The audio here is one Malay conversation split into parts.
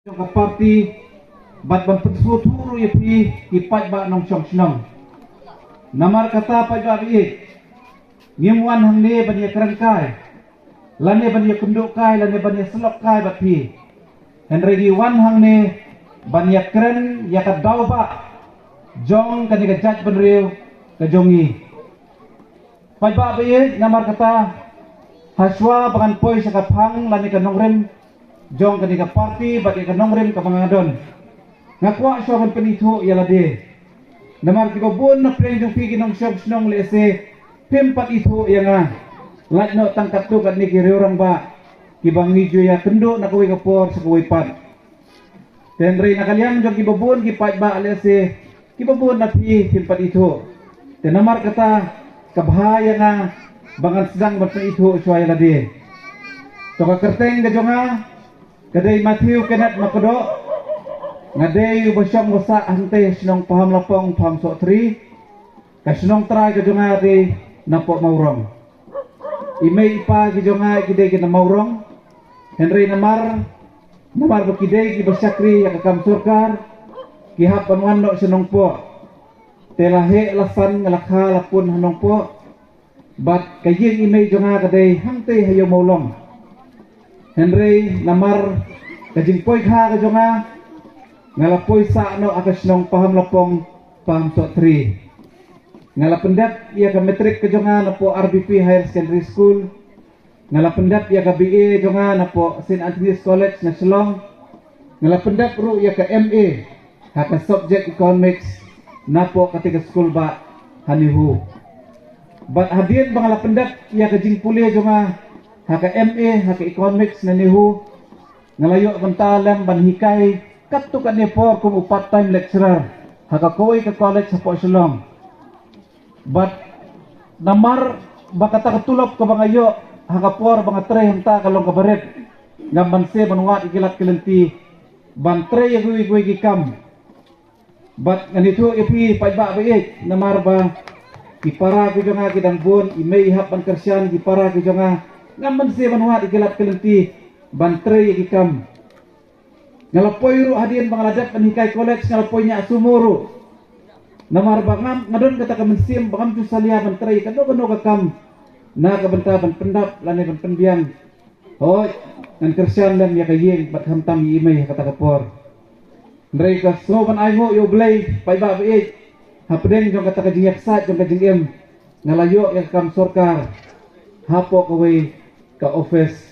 Ka parti bat ban pensuturu ye pi ipat ba nong chong snong namar kata pa ba bi ngimuan hang ne ban ye kran kai lane ban ye kunduk kai lane ban ye selok kai bat pi henry di wan hang ne ban ye kran ya ka dau ba jong ka ni ka jat ban riu ka jongi pa ba bi namar kata haswa bangan poi sa ka phang lane ka nongrem jong ketika parti bagi kenongrim ke pengadon ngakwa syawon penitho yalade namar kiko bon na preng jong pigi nong syab snong lese pempat itho yanga lait no tangkat tu kat niki orang ba kibangi jo ya kendo na kuwi kapor sa kuwi pat tenre na kalian jong kibobon kipat ba lese kibobon na pi pempat itho tenamar kata kabahaya na bangan sedang berpenitho syawaya lade toka kerteng gajonga kadai Matthew kenat makodo ngadai bosyam ngosa ante sinong paham lapong paham sok tri ka sinong trai ke jonga di napok maurong imei ipa ke jonga kidai ke maurong Henry namar bekidai ki bersakri ya kakam surkar ki hap panwan no sinong po telahe lasan ngalakha lapun hanong po bat kayeng imei jonga kadai hangte hayo maulong Henry namar kajing poi kha ka jonga ngala poi sa no akas nong paham lapong paham sok tri ngala pendat ia ka metrik ka jonga na po RBP Higher Secondary School ngala pendat ia ka BA jonga na po St. Anthony's College na Shillong ngala pendat ru ia ka MA haka subject economics na po katika school ba hanihu bat hadian bangala pendat ia ka jing puli jonga haka MA haka economics na nihu ngalayo bantalam banhikay katukan ni por kung part time lecturer haka koi ka college sa po Shillong but namar baka takatulop ka bangayo haka por banga tre hanta kalong kabaret ngam banse banwat ikilat kilenti ban tre yagui gikam but ganito ipi paiba ba namar ba ipara ko jonga kidang bon imei hap ban kersyan ipara ko jonga ngaman se banwat ikilat kilenti bantre ikam ngalapoy ru hadian bangladat panikai college ngalapoy nya sumuru namar bangam ngadon kata kamensim bangam tu salia bantre kano kakam na kabantaban pendap lane ban penbiang hoy ngan kersian dan ya kayeng bat hamtam imei kata kapor ndrei ka soban ai ho yo blay pai ba be hapdeng jong kata ka jinyak sa jong ka jingem ngalayo ya kam sorkar hapo kawe ka office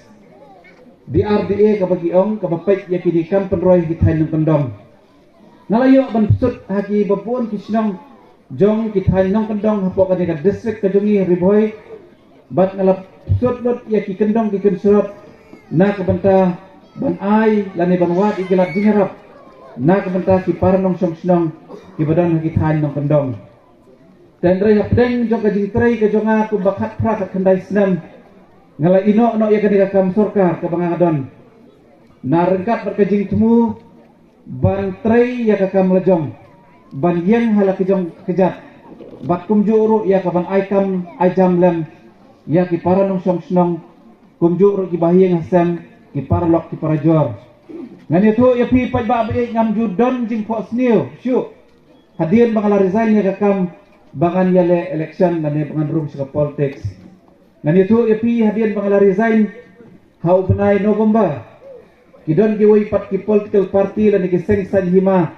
di RDA kabagi ong kabapait ya kini kam penroy kithay ng kondom ngalayo ban sut haki babuon kisnong jong kithay ng kondom hapo kanika district kajongi riboy bat ngalap sut lot ya ki kendong ki kensurot na kabanta ban ay lani ban wat igilat jingarap na kabanta ki paranong song ki badan kithay ng kondom tendray hapdeng jong kajing tray kajonga kubakat pra ka kanday snam ngala ino no ya ketika kam surkar ke bangadon na rengkat berkajing temu ban trei ya ka kam lejong ban yang hala kejong kejat bat kumjuru ya ka ban aikam ajam lem ya ki para nong song snong kumjuru ki bahiyeng hasem ki para lok ki para jor ngan itu ya pi paj ba be ngam judon jing po sniu syu hadian bangala resign ya ka kam bangan yale election dan bangan room sa politics nganito ipi hadian bangala resign hau benai November kidon giway pat ki political party lan ki sengsan hima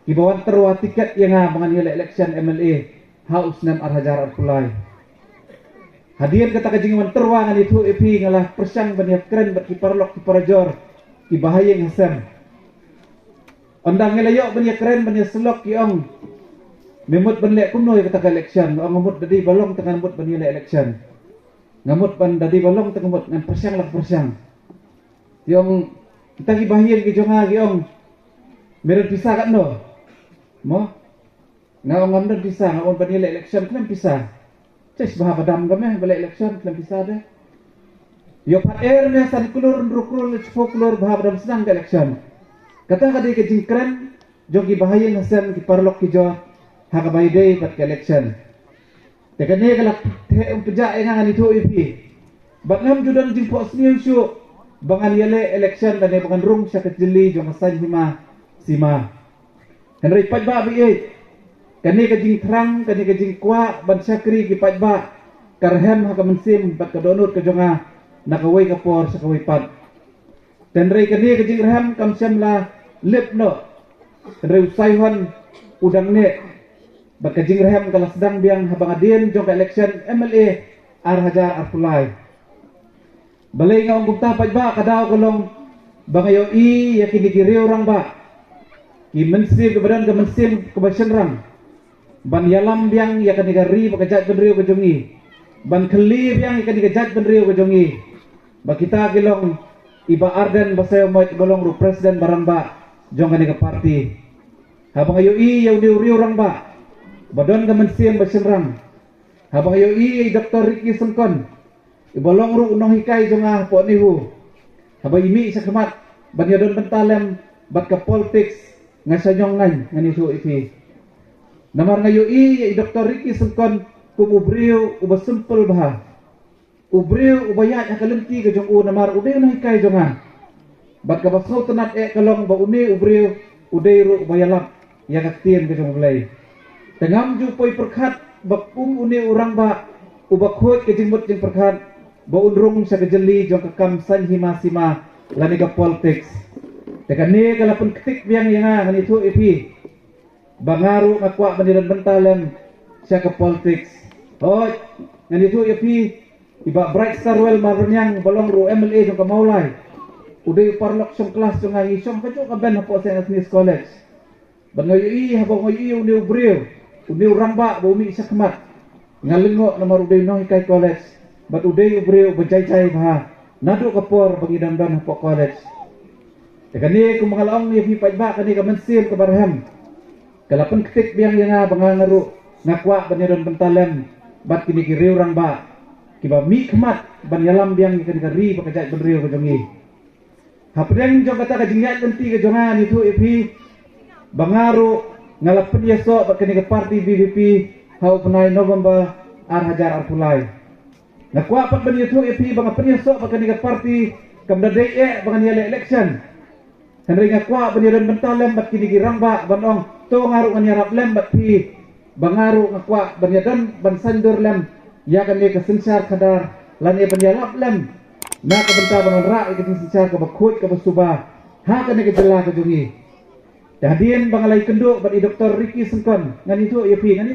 ki bawan terwa tiket yang bangan yele election MLA haus nam arhajar arpulai hadian kata kajing wan terwa nganito ipi ngalah persang banyak keren bat ki parlok ki parajor ki bahayeng hasem ondang ngelayo banyak keren banyak selok ki ong memut banlek kunoy kata election ong ngamut dadi balong tengah mut ban yele election ngamut ban dadi balong tengmut ngan persyang lah persyang yung kita gibahian ki jonga gi ong meron pisah kat no mo ngawang ngamdan pisah ngawang ban yele election kan pisah ces bah badam game bale election kan pisah de yo pat air ne san kulur rukrul spokulur bah badam sedang ke election kata kadi ke jingkren jogi bahian hasan ki parlok ki jo haka bayde pat ke election tekane kalak te pejak yang itu ipi bat ngam judan jing pos ni syu bangan yale election dan bangan rung siya kajili jong asan hima sima. Henry pajba bi kani kajing terang kani kajing kwa ban syakri ki pajba karhem ha kamansim bat kadonut ka jonga nakaway kapor sa kaway pat. Henry kani kajing rehem kam syamla lipno. Henry usayhan udang ne bat kajing rehem kala sedang biang habang adin jong ka election MLA ar hajar arpulay. Balay nga ong gupta pajba kadaw kolong bangayo ya kinigiriw rang ba. Ki mensim kebadan ke mensim kebasan rang. Ban yalam biang ya kanigari bakajat benriu kejongi. Ban keli biang ya kanigajat benriu kejongi. Ba kita kilong iba arden basayo moy golong ru presiden barang ba jong kaniga parti. Habang ayo ya uriu rang ba. Badon ke mensim basan rang. Habang ayo Dr. Ricky Sengkon ibolong ru unong hikay jonga po nihu. Habang imi sa kemat ban yadon bentalem bat ka politics nga sanyongan nga nisu ipi. Namar ngayo Dr. Ricky Sengkon kum ubriu uba simple bah. Ubriu ubayat nga kalenti ka jong namar uday unong hikay jonga. Bat ka basaw tanat kalong ba uni ubriu uday ru ubayalap ya kaktien ka jong ulay. Tengam ju poy perkat bak uni urang ba ubakhoy ka jingmut jing perkat ba unrung sa kajali jong kakamsan hima sima laniga politics. Teka ni kalapun ketik biang yang nganito ipi bangaru ngakwa bandiran bentalan siya ka politics. Hoy nganito ipi iba bright star well maranyang balong ru MLA jong kamaulay uday parlok siyong kelas jong ngayi siyong kajo kaben hapo sa Smith College bangayo habang ngayo ni ubriw uni uramba ba umi isa kemat ngalingo na maruday no hikay college bat uday ubriw bajay-jay bah nado kapor bangidamdan hapo college. Kani kung mga laong ni pajba kani kamansim kabarham kalapan ketik biang yang bangangaru ngakwa banyaron bentalan bat kini kiriw rang ba kiba mi kemat ban yalam biang kani kari bakajat benriw kajongi hapdeng jong kata kajingat lenti kajongan itu ipi bangaru ngalapan yaso bat kani ka parti BBP hau penai November ar hajar arpulay ngakwa pat ban itu ipi bangapan yaso bat kani ka parti kamdadai bangan yale election. Henry ngakwa banyaran bentalem bat kini girang ba banong to ngaru nganyarap lem bat pi bangaru ngakwa banyadan ban sandur lem ya kan ni kesensar kadar lan ya banyalap lem na kabenta banon ra ikin sensar ka bakhut ka basuba ha kan ni kejela ka jungi. Dahdian bangalay kenduk bat Dr. Ricky Sengkon ngan itu ya pi ngan